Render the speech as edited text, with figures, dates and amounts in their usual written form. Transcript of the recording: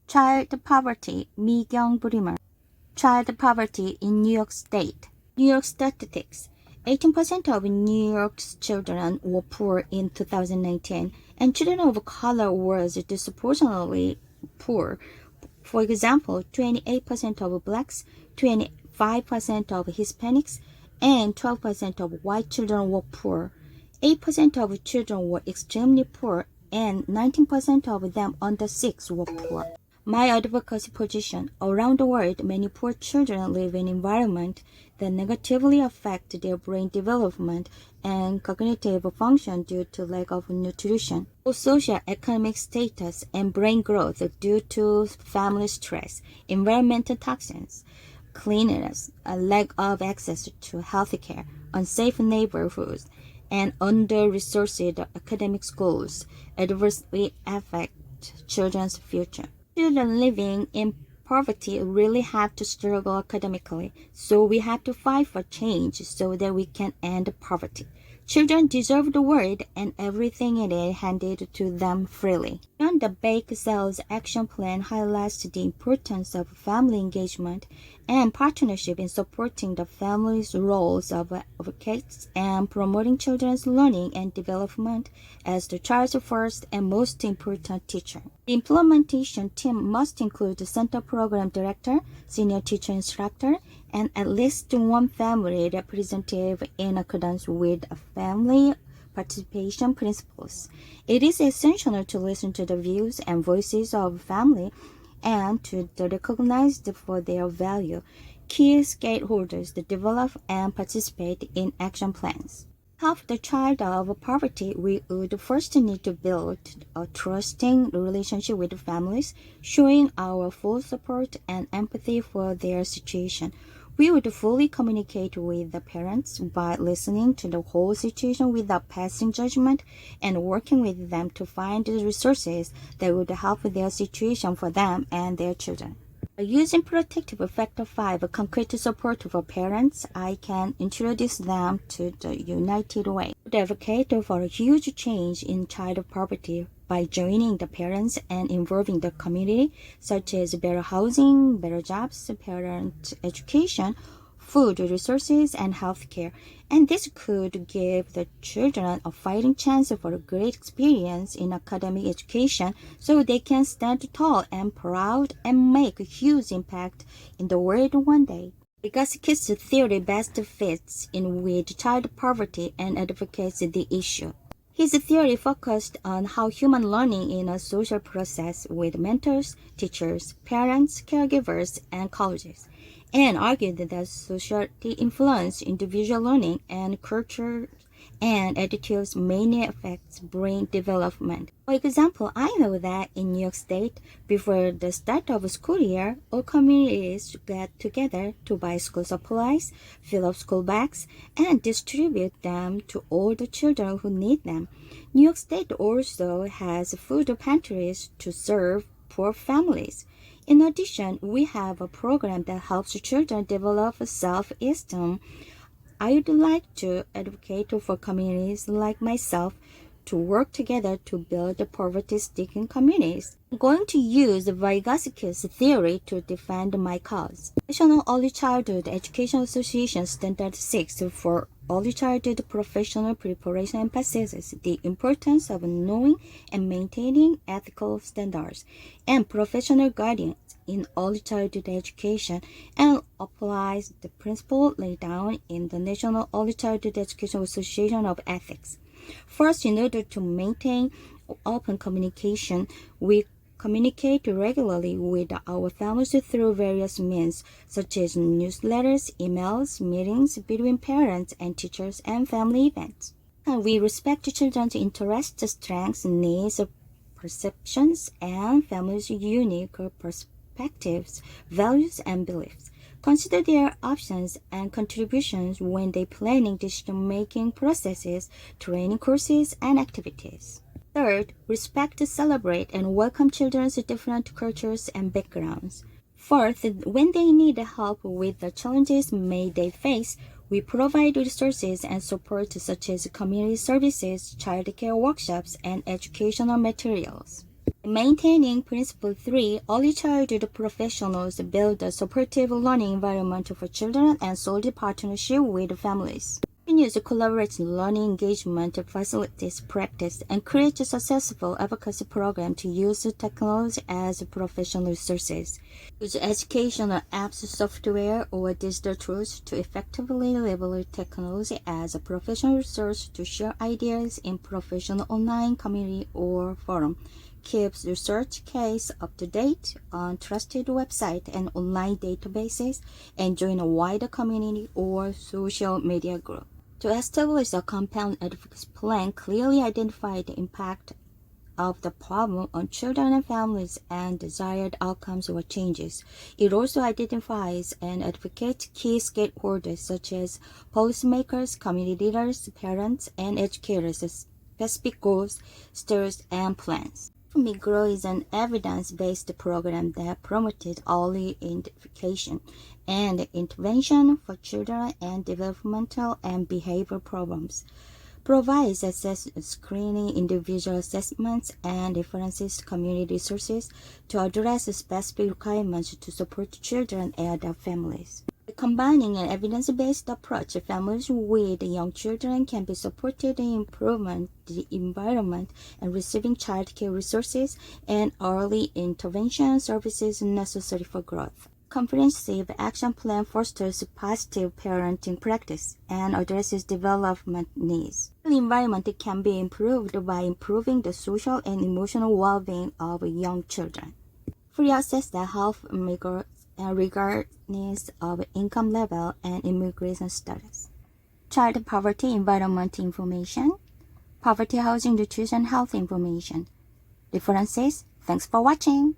Child poverty, 미경 브리머. Child poverty in New York State. New York statistics. 18% of New York's children were poor in 2019, and children of color was disproportionately poor. For example, 28% of blacks, 25% of Hispanics, and 12% of white children were poor. 8% of children were extremely poor, and 19% of them under 6 were poor. My advocacy position: around the world, many poor children live in environments that negatively affect their brain development and cognitive function due to lack of nutrition, socio-economic status, and brain growth due to family stress, environmental toxins, cleanliness, a lack of access to health care, unsafe neighborhoods, and under-resourced academic schools adversely affect children's future. Children living in poverty really have to struggle academically, so we have to fight for change so that we can end poverty. Children deserve the world and everything in it handed to them freely. Beyond the Bake Sales Action Plan highlights the importance of family engagement and partnership in supporting the family's roles of advocates and promoting children's learning and development as the child's first and most important teacher. The implementation team must include the center program director, senior teacher instructor, and at least one family representative in accordance with family participation principles. It is essential to listen to the views and voices of family and to recognize for their value. Key stakeholders to develop and participate in action plans. To help the child of poverty, we would first need to build a trusting relationship with families, showing our full support and empathy for their situation. We would fully communicate with the parents by listening to the whole situation without passing judgment and working with them to find the resources that would help their situation for them and their children. By using Protective Factor 5 concrete support for parents, I can introduce them to the United Way. I would advocate for a huge change in child poverty by joining the parents and involving the community, such as better housing, better jobs, parent education, food resources, and health care. And this could give the children a fighting chance for a great experience in academic education so they can stand tall and proud and make a huge impact in the world one day. Vygotsky's theory best fits in with child poverty and advocates the issue. His theory focused on how human learning in a social process with mentors, teachers, parents, caregivers, and colleges, and argued that society influences individual learning and culture and attitudes mainly affects brain development. For example, I know that in New York State, before the start of school year, all communities get together to buy school supplies, fill up school bags, and distribute them to all the children who need them. New York State also has food pantries to serve poor families. In addition, we have a program that helps children develop self-esteem. I would like to advocate for communities like myself to work together to build poverty-stricken communities. I'm going to use Vygotsky's theory to defend my cause. National Early Childhood Education Association Standard 6 for Early Childhood Professional Preparation emphasizes the importance of knowing and maintaining ethical standards and professional guidance in early childhood education and applies the principle laid down in the National Early Childhood Education Association of Ethics. First, in order to maintain open communication, we communicate regularly with our families through various means, such as newsletters, emails, meetings between parents and teachers, and family events. And we respect children's interests, strengths, needs, perceptions, and families' unique perspectives, values, and beliefs. Consider their options and contributions when they planning decision-making processes, training courses, and activities. Third, respect, celebrate, and welcome children's different cultures and backgrounds. Fourth, when they need help with the challenges they face, we provide resources and support such as community services, childcare workshops, and educational materials. Maintaining Principle 3, early childhood professionals build a supportive learning environment for children and solid partnership with families. Continues collaborative learning engagement facilitates practice and creates a successful advocacy program to use technology as professional resources. Use educational apps, software, or digital tools to effectively leverage technology as a professional resource to share ideas in professional online community or forum. Keeps research case up to date on trusted website and online databases, and join a wider community or social media group. To establish a compound advocacy plan, clearly identify the impact of the problem on children and families and desired outcomes or changes. It also identifies and advocates key stakeholders such as policymakers, community leaders, parents, and educators, specific goals, steers, and plans. MIGROW is an evidence-based program that promoted early identification and intervention for children and developmental and behavioral problems, provides screening, individual assessments, and references to community resources to address specific requirements to support children and their families. Combining an evidence-based approach, families with young children can be supported in improving the environment and receiving childcare resources and early intervention services necessary for growth. Comprehensive action plan fosters positive parenting practice and addresses development needs. The environment can be improved by improving the social and emotional well-being of young children. Free access to health regardless of income level and immigration status. Child poverty environment information. Poverty housing nutrition health information. References. Thanks for watching.